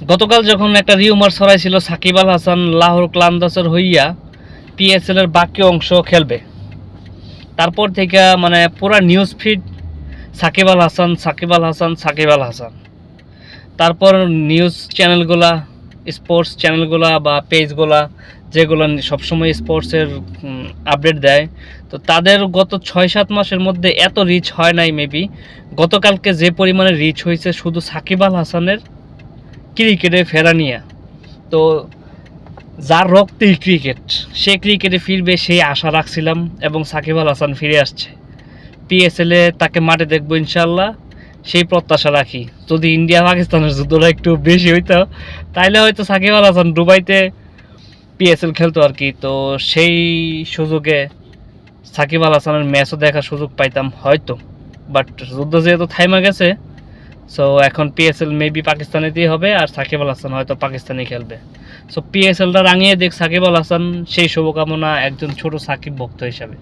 গতকাল যখন একটা রিউমার ছড়াইছিল সাকিব আল হাসান লাহোর ক্লান্দাসের হইয়া পিএসএল এর বাকি অংশ খেলবে, তারপর থেকে মানে পুরা নিউজ ফিড সাকিব আল হাসান সাকিব আল হাসান সাকিব আল হাসান। তারপর নিউজ চ্যানেলগুলা, স্পোর্টস চ্যানেলগুলা বা পেজগুলা যেগুলো সবসময় স্পোর্টসের আপডেট দেয়, তো তাদের গত 6-7 মাসের মধ্যে এত রিচ হয় নাই মেবি। গতকালকে যে পরিমাণে রিচ হয়েছে শুধু সাকিব আল হাসানের ক্রিকেটে ফেরা নিয়ে, তো যার রক্তেই ক্রিকেট, সে ক্রিকেটে ফিরবে সেই আশা রাখছিলাম এবং সাকিব আল হাসান ফিরে আসছে। পিএসএলে তাকে মাঠে দেখবো ইনশাল্লাহ, সেই প্রত্যাশা রাখি। যদি ইন্ডিয়া পাকিস্তানের যুদ্ধটা একটু বেশি হইতো তাইলে হয়তো সাকিব আল হাসান দুবাইতে পিএসএল খেলতো আর কি, তো সেই সুযোগে সাকিব আল হাসানের ম্যাচও দেখার সুযোগ পাইতাম হয়তো। বাট যুদ্ধ যেহেতু থাইমা গেছে, সো এখন পিএসএল মেবি পাকিস্তানেতেই হবে আর সাকিব আল হাসান হয়তো পাকিস্তানেই খেলবে। সো পিএসএলটা রাঙিয়ে দেখ সাকিব আল হাসান, সেই শুভকামনা একজন ছোট সাকিব ভক্ত হিসাবে।